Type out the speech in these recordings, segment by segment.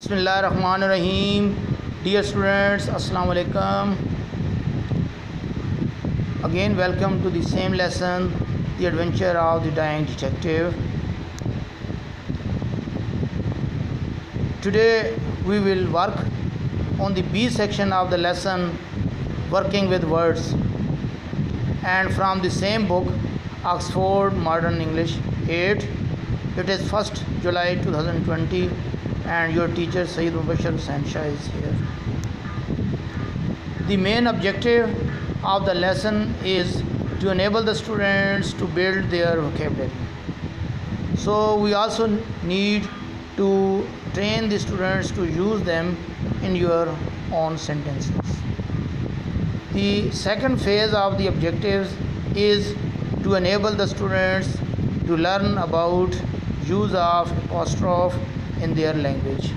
Bismillahirrahmanirrahim. Dear students, Assalamu alaikum. Again, welcome to the same lesson, The Adventure of the Dying Detective. Today, we will work on the B section of the lesson, Working with Words, and from the same book, Oxford Modern English 8. It is 1st July 2020. And your teacher Sayyid Mubashir Hussain Shah is here. The main objective of the lesson is to enable the students to build their vocabulary. So we also need to train the students to use them in your own sentences. The second phase of the objectives is to enable the students to learn about use of apostrophe in their language.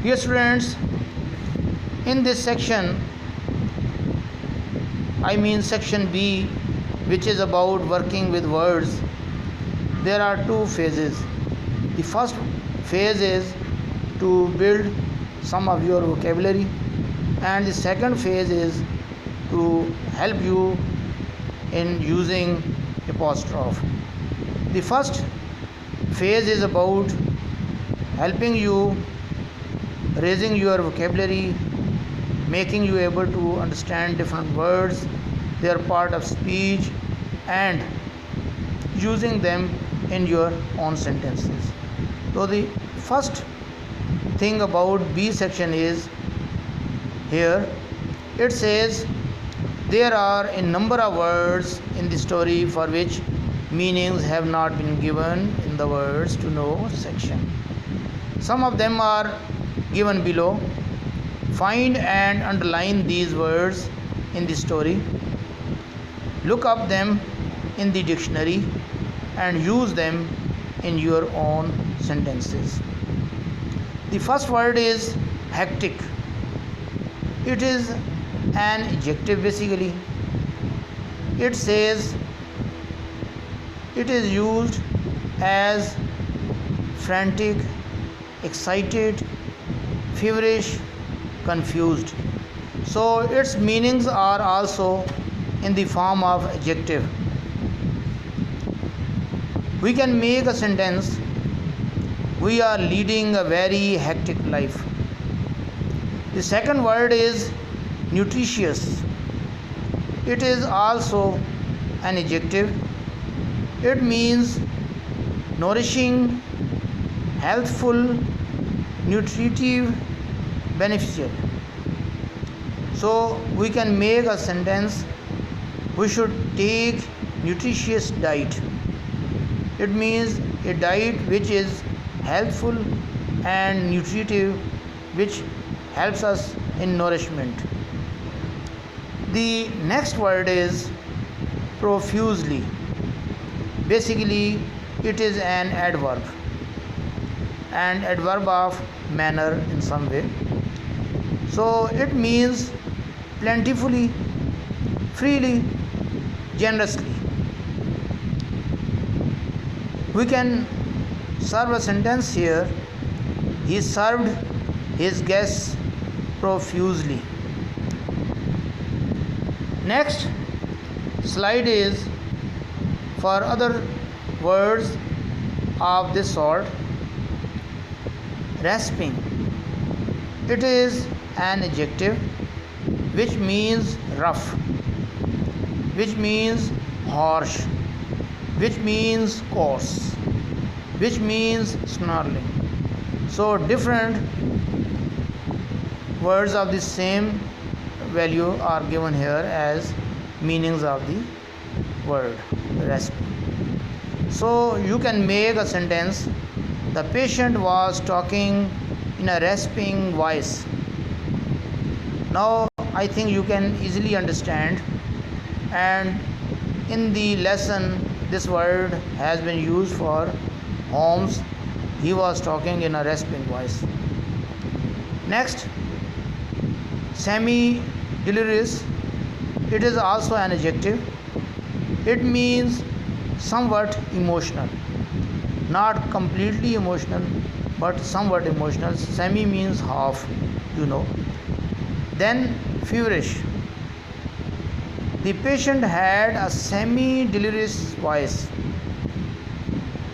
Dear students, in this section, section B, which is about working with words, there are two phases. The first phase is to build some of your vocabulary, and the second phase is to help you in using apostrophe. The first phase is about helping you raising your vocabulary, making you able to understand different words, they are part of speech, and using them in your own sentences. So the first thing about B section is here it says there are a number of words in the story for which meanings have not been given in the words to know section. Some of them are given below. Find and underline these words in the story. Look up them in the dictionary and use them in your own sentences. The first word is hectic. It is an adjective basically. It says it is used as frantic, excited, feverish, confused. So its meanings are also in the form of adjective. We can make a sentence, we are leading a very hectic life. The second word is nutritious. It is also an adjective. It means nourishing, healthful, nutritive, beneficial. So we can make a sentence, we should take nutritious diet. It means a diet which is healthful and nutritive, which helps us in nourishment. The next word is profusely. Basically, it is an adverb of manner in some way. So it means plentifully, freely, generously. We can serve a sentence here. He served his guests profusely. Next slide is for other words of this sort. Rasping. It is an adjective which means rough, which means harsh, which means coarse, which means snarling. So different words of the same value are given here as meanings of the word rasping. So you can make a sentence, the patient was talking in a rasping voice. Now I think you can easily understand, and in the lesson this word has been used for Holmes. He was talking in a rasping voice. Next, semi-delirious. It is also an adjective. It means somewhat emotional, not completely emotional, but somewhat emotional. Semi means half, you know. Then feverish. The patient had a semi delirious voice.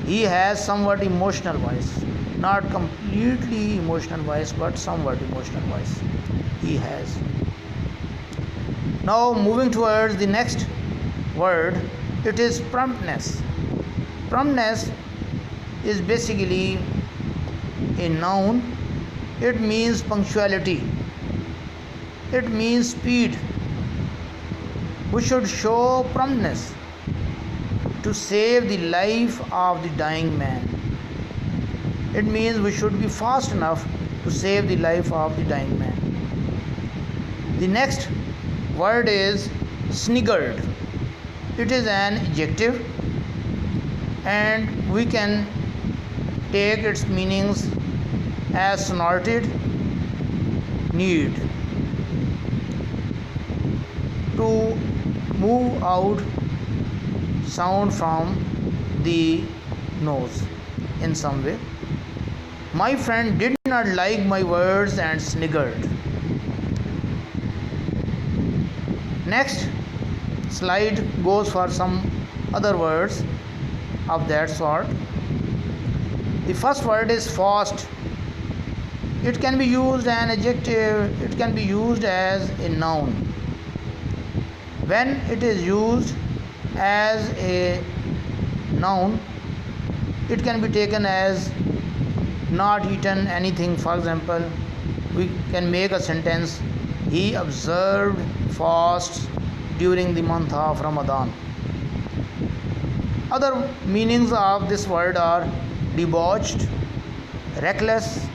He has somewhat emotional voice. Not completely emotional voice, but somewhat emotional voice. He has. Now moving towards the next word, it is promptness. Promptness is basically a noun. It means punctuality. It means speed. We should show promptness to save the life of the dying man. It means we should be fast enough to save the life of the dying man. The next word is sniggered. It is an adjective and we can take its meanings as snorted, need, to move out sound from the nose in some way. My friend did not like my words and sniggered. Next slide goes for some other words of that sort. The first word is fast. It can be used as an adjective, it can be used as a noun. When it is used as a noun, it can be taken as not eaten anything. For example, we can make a sentence, he observed fasts during the month of Ramadan. Other meanings of this word are debauched, reckless,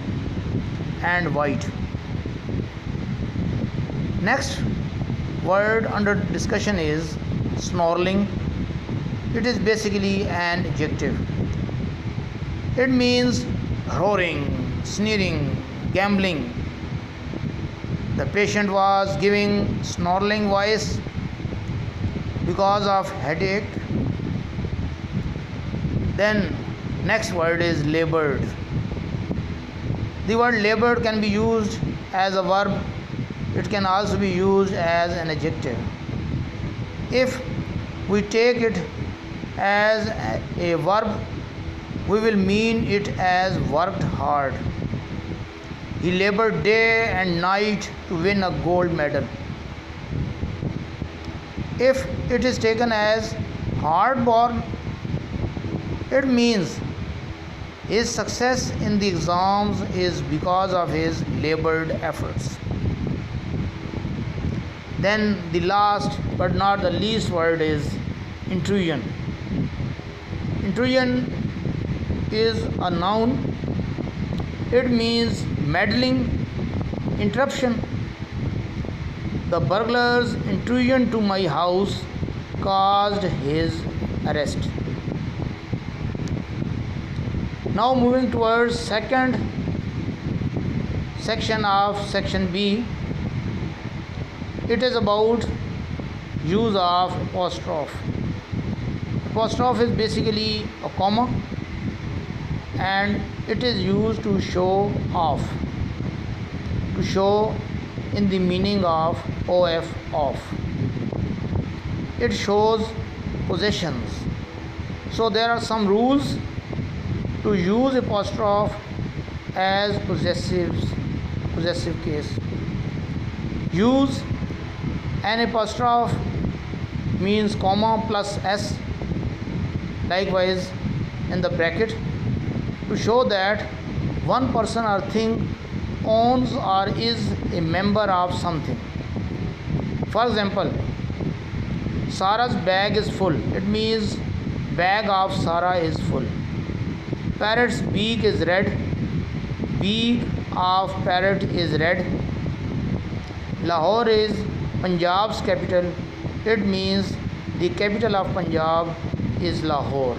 and white. Next word under discussion is snarling. It is basically an adjective. It means roaring, sneering, gambling. The patient was giving snarling voice because of headache. Then next word is labored. The word labored can be used as a verb. It can also be used as an adjective. If we take it as a verb, we will mean it as worked hard. He labored day and night to win a gold medal. If it is taken as hard born, it means his success in the exams is because of his labored efforts. Then the last but not the least word is intrusion. Intrusion is a noun. It means meddling, interruption. The burglar's intrusion to my house caused his arrest. Now moving towards second section of section B. It is about use of apostrophe. Apostrophe is basically a comma and it is used to show off, to show in the meaning of off. It shows possessions. So there are some rules to use apostrophe as possessive case. Use an apostrophe means comma plus s, likewise in the bracket, to show that one person or thing owns or is a member of something. For example, Sarah's bag is full. It means bag of Sarah is full. Parrot's beak is red. Beak of parrot is red. Lahore is Punjab's capital. It means the capital of Punjab is Lahore.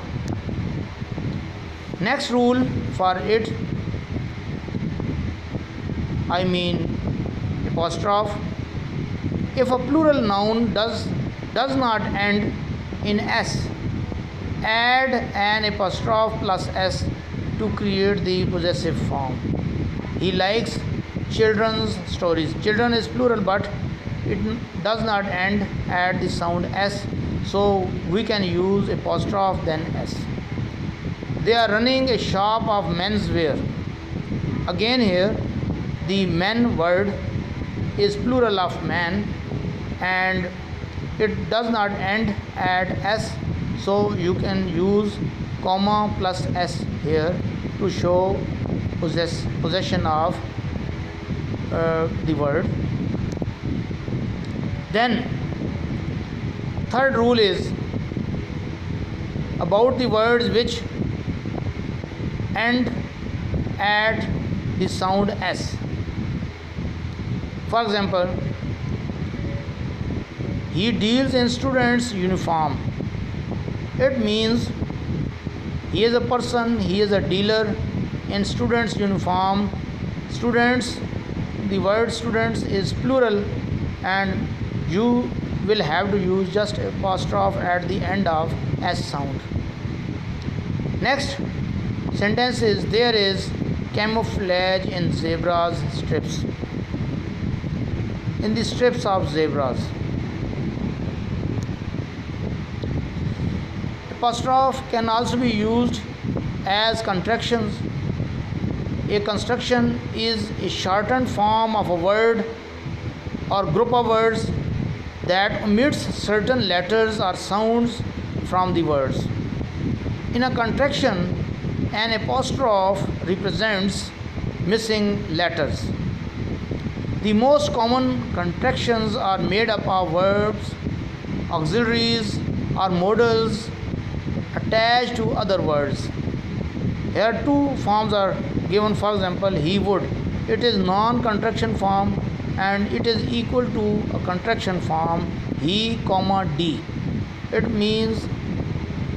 Next rule for it, apostrophe. If a plural noun does not end in s, add an apostrophe plus s to create the possessive form. He likes children's stories. Children is plural, but it does not end at the sound S, so we can use apostrophe then S. They are running a shop of menswear. Again here the men word is plural of man and it does not end at S, so you can use comma plus S here to show possession of the word. Then third rule is about the words which end at the sound S. For example, he deals in students' uniform. It means he is a person, he is a dealer in students' uniform. Students, the word students is plural and you will have to use just apostrophe at the end of S sound. Next sentence is there is camouflage in zebras strips. In the strips of zebras. Apostrophe can also be used as contractions. A construction is a shortened form of a word or group of words that omits certain letters or sounds from the words. In a contraction, an apostrophe represents missing letters. The most common contractions are made up of verbs, auxiliaries, or modals attached to other words. Here two forms are given. For example, he would. It is non-contraction form and it is equal to a contraction form he, D. It means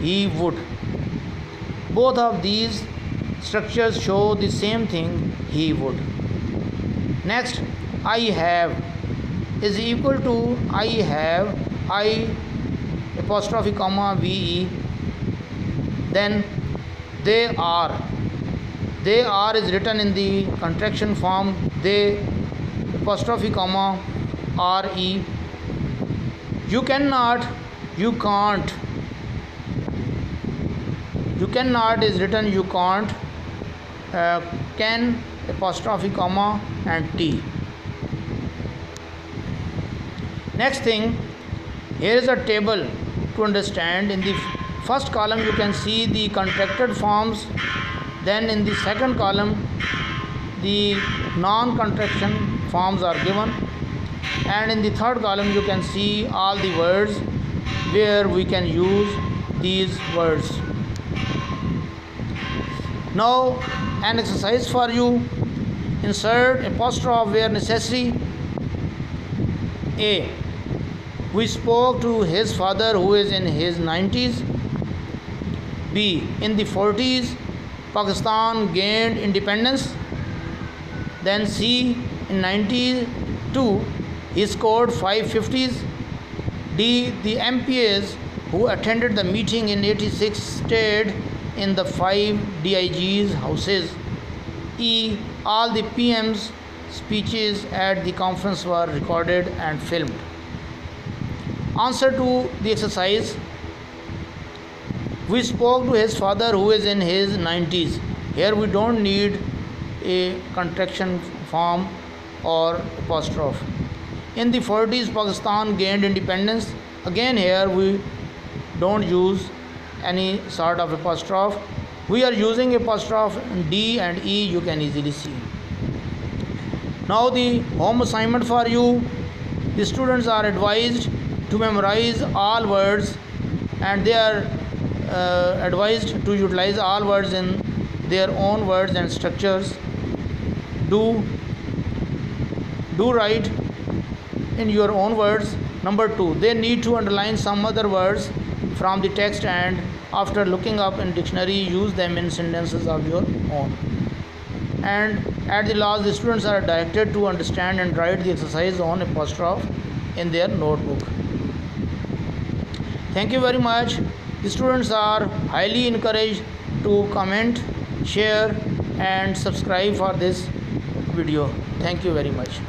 he would. Both of these structures show the same thing, he would. Next, I have is equal to I have, I apostrophe comma ve. Then they are. They are is written in the contraction form they apostrophe comma re. You cannot, you can't. You cannot is written you can't. Can apostrophe comma and t. Next thing, here is a table to understand. In the first column you can see the contracted forms, then in the second column the non-contraction forms are given, and in the third column you can see all the words where we can use these words. Now an exercise for you. Insert apostrophe where necessary. A. We spoke to his father who is in his 90s. B. In the 40s, Pakistan gained independence. Then C. In 92, he scored 550s. D. The MPs who attended the meeting in 86 stayed in the 5 DIG's houses. E. All the PM's speeches at the conference were recorded and filmed. Answer to the exercise. We spoke to his father who is in his 90s. Here we don't need a contraction form or apostrophe. In the 40s, Pakistan gained independence. Again here we don't use any sort of apostrophe. We are using apostrophe D and E, you can easily see. Now the home assignment for you. The students are advised to memorize all words and they are advised to utilize all words in their own words and structures. Do write in your own words. Number 2, they need to underline some other words from the text and after looking up in dictionary use them in sentences of your own. And at the last, the students are directed to understand and write the exercise on apostrophe in their notebook. Thank you very much. The students are highly encouraged to comment share and subscribe for this video. Thank you very much.